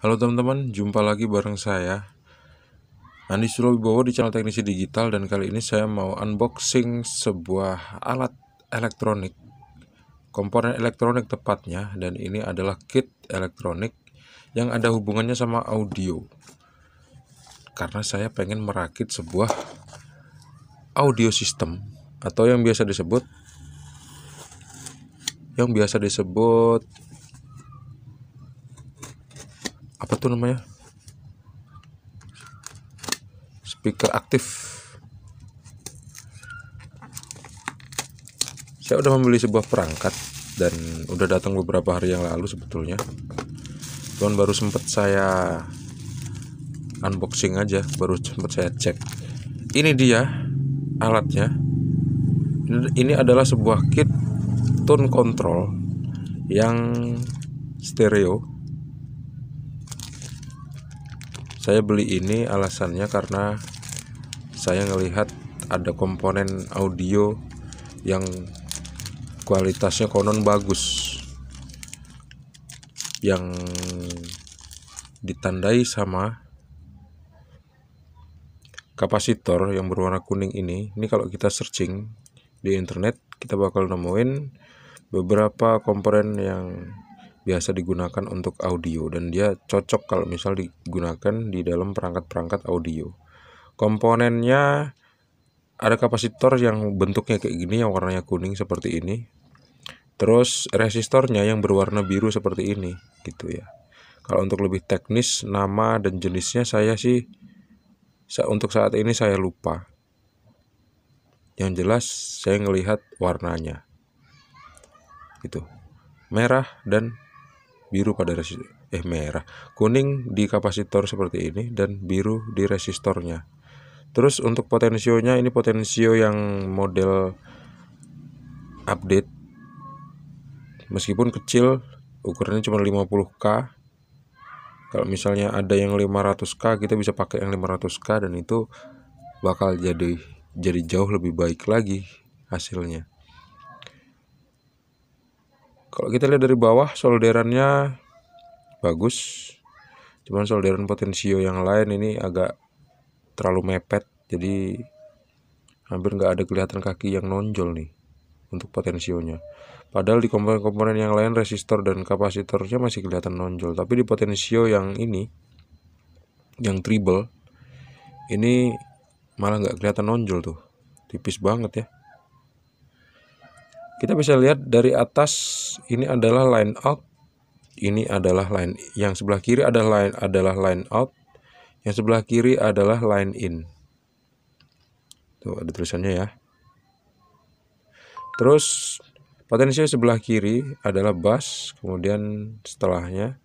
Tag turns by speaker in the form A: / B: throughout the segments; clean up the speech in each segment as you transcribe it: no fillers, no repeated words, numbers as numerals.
A: Halo teman-teman, jumpa lagi bareng saya Andi Sulowibowo di channel Teknisi Digital, dan kali ini saya mau unboxing sebuah alat elektronik, komponen elektronik tepatnya, dan ini adalah kit elektronik yang ada hubungannya sama audio. Karena saya pengen merakit sebuah audio system atau yang biasa disebut apa tuh namanya? Speaker aktif. Saya udah membeli sebuah perangkat dan udah datang beberapa hari yang lalu sebetulnya. Cuman baru sempat saya unboxing aja, baru sempat saya cek. Ini dia alatnya. Ini adalah sebuah kit tone control yang stereo. Saya beli ini alasannya karena saya ngelihat ada komponen audio yang kualitasnya konon bagus, yang ditandai sama kapasitor yang berwarna kuning ini. Ini kalau kita searching di internet, kita bakal nemuin beberapa komponen yang biasa digunakan untuk audio, dan dia cocok kalau misal digunakan di dalam perangkat-perangkat audio. Komponennya ada kapasitor yang bentuknya kayak gini, yang warnanya kuning seperti ini. Terus resistornya yang berwarna biru seperti ini, gitu ya. Kalau untuk lebih teknis, nama dan jenisnya untuk saat ini saya lupa. Yang jelas saya ngelihat warnanya, gitu, merah dan biru pada kuning di kapasitor seperti ini dan biru di resistornya. Terus untuk potensionya, ini potensio yang model update, meskipun kecil, ukurannya cuma 50K. Kalau misalnya ada yang 500K, kita bisa pakai yang 500K, dan itu bakal jadi jauh lebih baik lagi hasilnya. Kalau kita lihat dari bawah, solderannya bagus, cuman solderan potensio yang lain ini agak terlalu mepet, jadi hampir nggak ada kelihatan kaki yang nonjol nih untuk potensionya. Padahal di komponen-komponen yang lain, resistor dan kapasitornya masih kelihatan nonjol, tapi di potensio yang ini, yang treble ini, malah nggak kelihatan nonjol tuh, tipis banget ya. Kita bisa lihat dari atas, ini adalah line out, ini adalah line, yang sebelah kiri adalah line out, yang sebelah kiri adalah line in. Tuh ada tulisannya ya. Terus potensio sebelah kiri adalah bass, kemudian setelahnya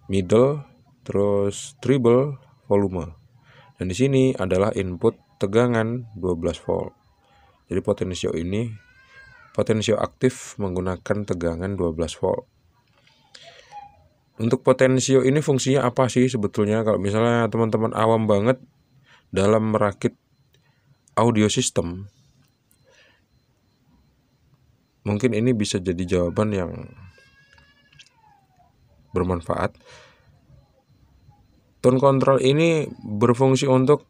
A: middle, terus treble, volume. Dan di sini adalah input tegangan 12 volt. Jadi potensio aktif menggunakan tegangan 12 volt. Untuk potensio ini fungsinya apa sih sebetulnya? Kalau misalnya teman-teman awam banget dalam merakit audio system, mungkin ini bisa jadi jawaban yang bermanfaat. Tone control ini berfungsi untuk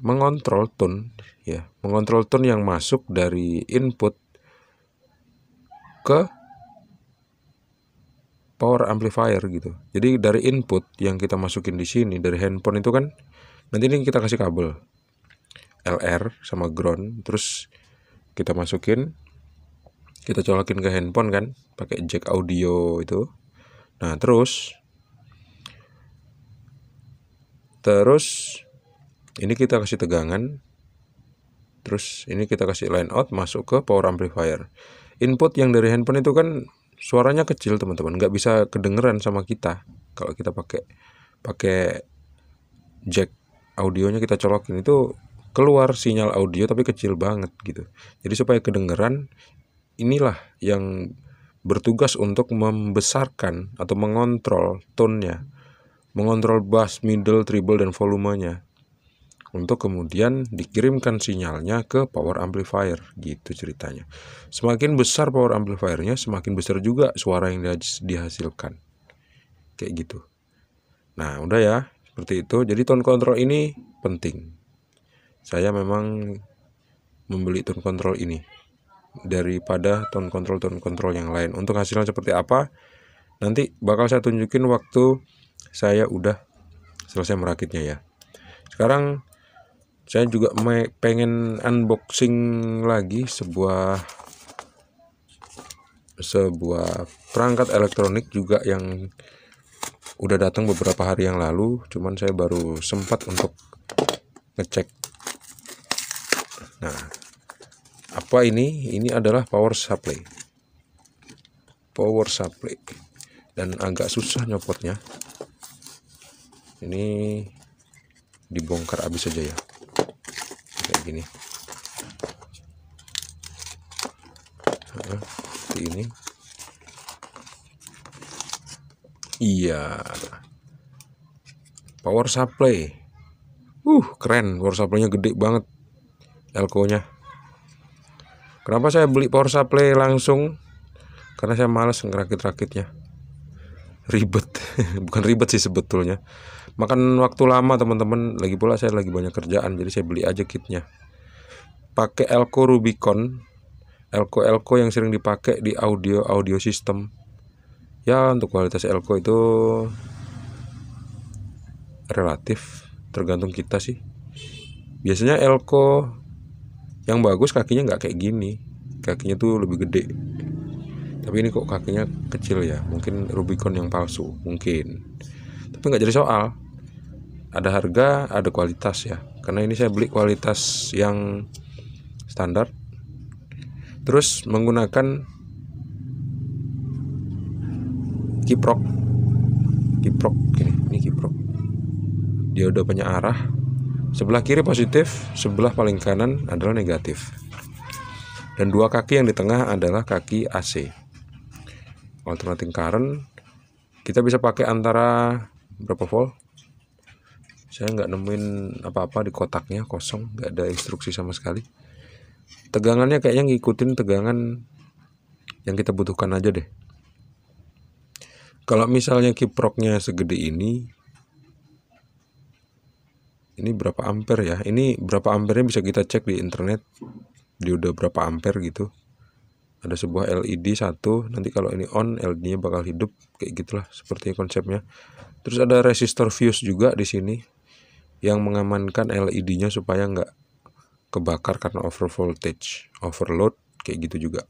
A: mengontrol tone, ya, mengontrol tone yang masuk dari input ke power amplifier gitu. Jadi dari input yang kita masukin di sini dari handphone itu kan, nanti ini kita kasih kabel LR sama ground, terus kita masukin, kita colokin ke handphone kan, pakai jack audio itu. Nah, terus ini kita kasih tegangan, terus ini kita kasih line out masuk ke power amplifier. Input yang dari handphone itu kan suaranya kecil teman-teman, nggak bisa kedengeran sama kita. Kalau kita pakai jack audionya, kita colokin, itu keluar sinyal audio tapi kecil banget gitu. Jadi supaya kedengeran, inilah yang bertugas untuk membesarkan atau mengontrol tone-nya, mengontrol bass, middle, treble, dan volumenya, untuk kemudian dikirimkan sinyalnya ke power amplifier, gitu ceritanya. Semakin besar power amplifiernya, semakin besar juga suara yang dihasilkan, kayak gitu. Nah udah ya, seperti itu. Jadi tone control ini penting. Saya memang membeli tone control ini daripada tone control yang lain. Untuk hasilnya seperti apa, nanti bakal saya tunjukin waktu saya udah selesai merakitnya ya. Sekarang saya juga pengen unboxing lagi sebuah perangkat elektronik juga yang udah datang beberapa hari yang lalu, cuman saya baru sempat untuk ngecek. Nah, apa ini? Ini adalah power supply. Dan agak susah nyopotnya. Ini dibongkar habis saja ya. Kayak gini. Seperti ini. Iya. Power supply. Keren. Power supply-nya gede banget. Elko-nya. Kenapa saya beli power supply langsung? Karena saya males ngerakit-rakitnya. Ribet. Bukan ribet sih sebetulnya. Makan waktu lama teman-teman. Lagi pula saya lagi banyak kerjaan, jadi saya beli aja kitnya. Pakai Elko Rubicon. Elko yang sering dipakai di audio system. Ya, untuk kualitas Elko itu relatif, tergantung kita sih. Biasanya Elko yang bagus kakinya nggak kayak gini, kakinya tuh lebih gede. Tapi ini kok kakinya kecil ya, mungkin Rubicon yang palsu, mungkin. Tapi nggak jadi soal. Ada harga, ada kualitas ya. Karena ini saya beli kualitas yang standar. Terus menggunakan kiprok ini kiprok. Dia udah punya arah. Sebelah kiri positif, sebelah paling kanan adalah negatif. Dan dua kaki yang di tengah adalah kaki AC. Alternating current kita bisa pakai antara berapa volt? Saya nggak nemuin apa-apa di kotaknya, kosong, nggak ada instruksi sama sekali. Tegangannya kayaknya ngikutin tegangan yang kita butuhkan aja deh. Kalau misalnya kiproknya segede ini berapa ampere ya? Ini berapa ampernya bisa kita cek di internet. Dia udah berapa ampere gitu. Ada sebuah LED satu, nanti kalau ini on, LED-nya bakal hidup, kayak gitulah seperti konsepnya. Terus ada resistor fuse juga di sini yang mengamankan LED-nya supaya nggak kebakar karena over voltage, overload, kayak gitu juga.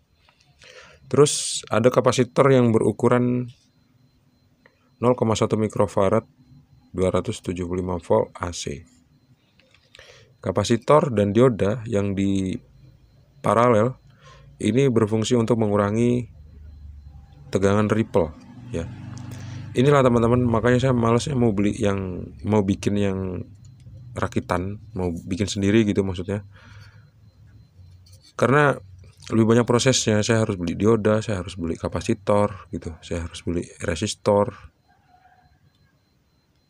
A: Terus ada kapasitor yang berukuran 0,1 mikrofarad 275 volt AC. Kapasitor dan dioda yang di paralel ini berfungsi untuk mengurangi tegangan ripple ya. Inilah teman-teman, makanya saya males mau bikin yang rakitan, mau bikin sendiri gitu maksudnya. Karena lebih banyak prosesnya, saya harus beli dioda, saya harus beli kapasitor gitu, saya harus beli resistor.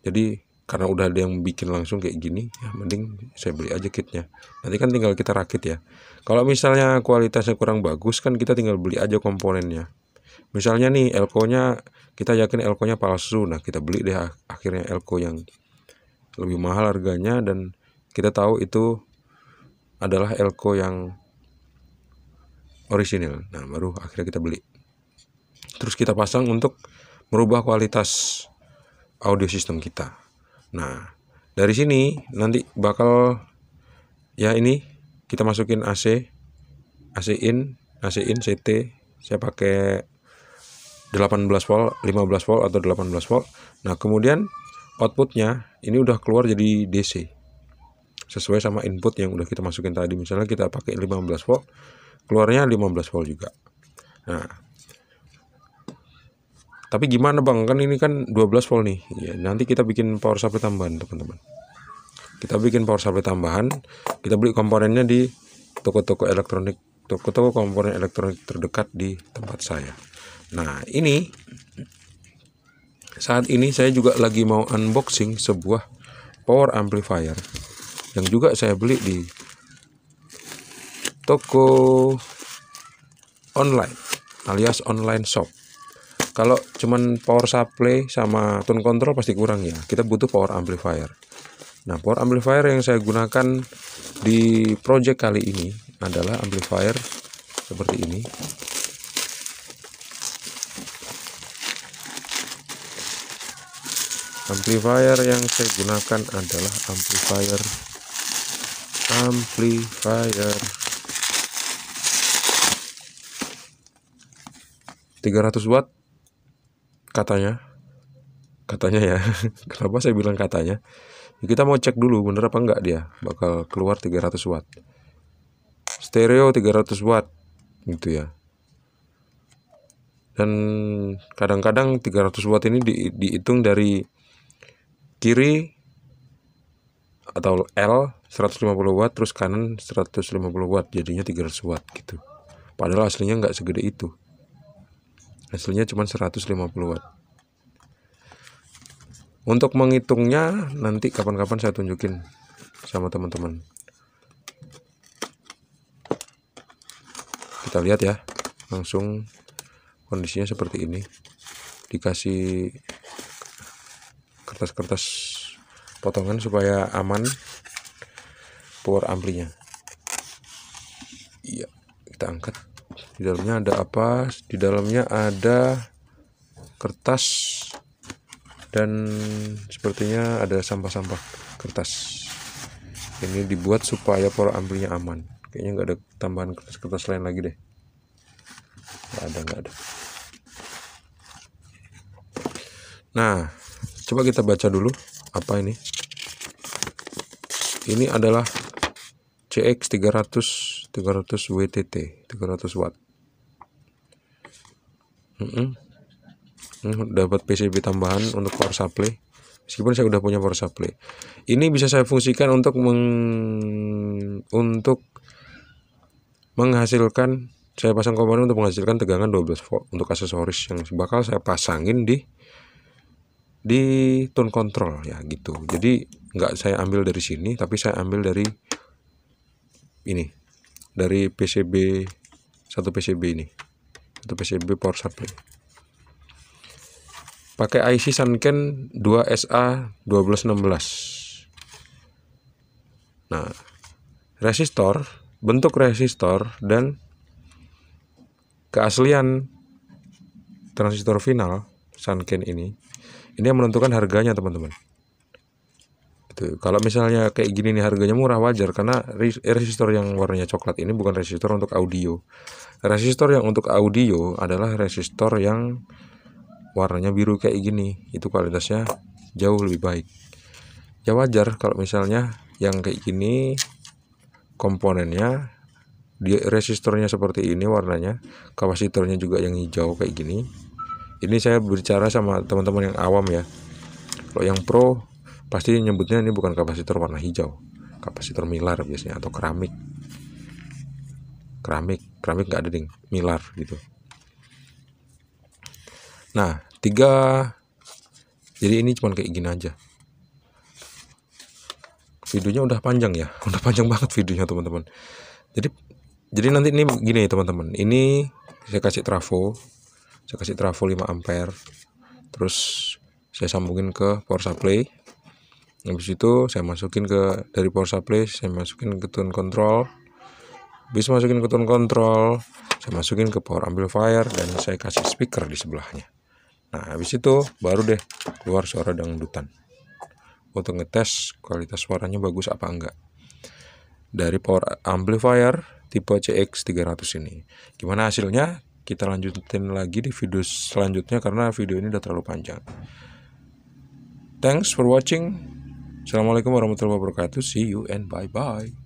A: Jadi karena udah ada yang bikin langsung kayak gini, ya mending saya beli aja kitnya. Nanti kan tinggal kita rakit ya. Kalau misalnya kualitasnya kurang bagus kan kita tinggal beli aja komponennya. Misalnya nih Elko-nya, kita yakin Elko-nya palsu, nah kita beli deh akhirnya Elko yang lebih mahal harganya dan kita tahu itu adalah Elko yang orisinil. Nah baru akhirnya kita beli. Terus kita pasang untuk merubah kualitas audio system kita. Nah dari sini nanti bakal ya ini kita masukin AC in CT. Saya pakai 18 volt, 15 volt atau 18 volt. Nah kemudian outputnya ini udah keluar jadi DC sesuai sama input yang udah kita masukin tadi. Misalnya kita pakai 15 volt, keluarnya 15 volt juga. Nah tapi gimana bang, kan ini kan 12 volt nih ya, nanti kita bikin power supply tambahan teman-teman. Kita bikin power supply tambahan, kita beli komponennya di toko-toko elektronik, toko-toko komponen elektronik terdekat di tempat saya. Nah ini saat ini saya juga lagi mau unboxing sebuah power amplifier yang juga saya beli di toko online alias online shop. Kalau cuman power supply sama tone control pasti kurang ya. Kita butuh power amplifier. Nah, power amplifier yang saya gunakan di project kali ini adalah amplifier seperti ini. Amplifier yang saya gunakan adalah amplifier 300 watt katanya ya. Kenapa saya bilang katanya? Kita mau cek dulu bener apa enggak dia bakal keluar 300 watt. Stereo 300 watt gitu ya. Dan kadang-kadang 300 watt ini dihitung dari kiri atau L 150 watt terus kanan 150 watt, jadinya 300 watt gitu. Padahal aslinya nggak segede itu. Hasilnya cuma 150 watt. Untuk menghitungnya nanti kapan-kapan saya tunjukin sama teman-teman. Kita lihat ya, langsung kondisinya seperti ini. Dikasih kertas-kertas potongan supaya aman power amplinya. Iya, kita angkat. Di dalamnya ada apa? Di dalamnya ada kertas dan sepertinya ada sampah-sampah kertas. Ini dibuat supaya power amplinya aman. Kayaknya nggak ada tambahan kertas-kertas lain lagi deh. Nggak ada. Nah, coba kita baca dulu apa ini. Ini adalah CX 300 WTT 300 watt. Dapat PCB tambahan untuk power supply. Meskipun saya udah punya power supply, ini bisa saya fungsikan untuk menghasilkan. Saya pasang komponen untuk menghasilkan tegangan 12 volt untuk aksesoris yang bakal saya pasangin di tone control ya gitu. Jadi nggak saya ambil dari sini, tapi saya ambil dari ini, dari PCB, satu PCB ini, satu PCB power supply. Pakai IC Sanken 2SA1216. Nah, resistor, bentuk resistor dan keaslian transistor final Sanken ini yang menentukan harganya teman-teman. Itu kalau misalnya kayak gini nih harganya murah, wajar karena resistor yang warnanya coklat ini bukan resistor untuk audio. Resistor yang untuk audio adalah resistor yang warnanya biru kayak gini, itu kualitasnya jauh lebih baik. Ya wajar kalau misalnya yang kayak gini komponennya, resistornya seperti ini warnanya, kapasitornya juga yang hijau kayak gini. Ini saya bicara sama teman-teman yang awam ya. Kalau yang pro pasti nyebutnya ini bukan kapasitor warna hijau, kapasitor milar biasanya atau keramik nggak ada ding, milar gitu. Nah, jadi ini cuma kayak gini aja. Videonya udah panjang ya, udah panjang banget videonya teman-teman. Jadi nanti ini gini teman-teman. Ini saya kasih trafo 5 ampere. Terus saya sambungin ke power supply. Habis itu saya masukin dari power supply, saya masukin ke tone control. Habis masukin ke tone control, saya masukin ke power amplifier dan saya kasih speaker di sebelahnya. Nah, habis itu baru deh keluar suara dangdutan. Untuk ngetes kualitas suaranya bagus apa enggak dari power amplifier tipe CX 300 ini. Gimana hasilnya? Kita lanjutin lagi di video selanjutnya karena video ini udah terlalu panjang. Thanks for watching. Assalamualaikum warahmatullahi wabarakatuh. See you and bye-bye.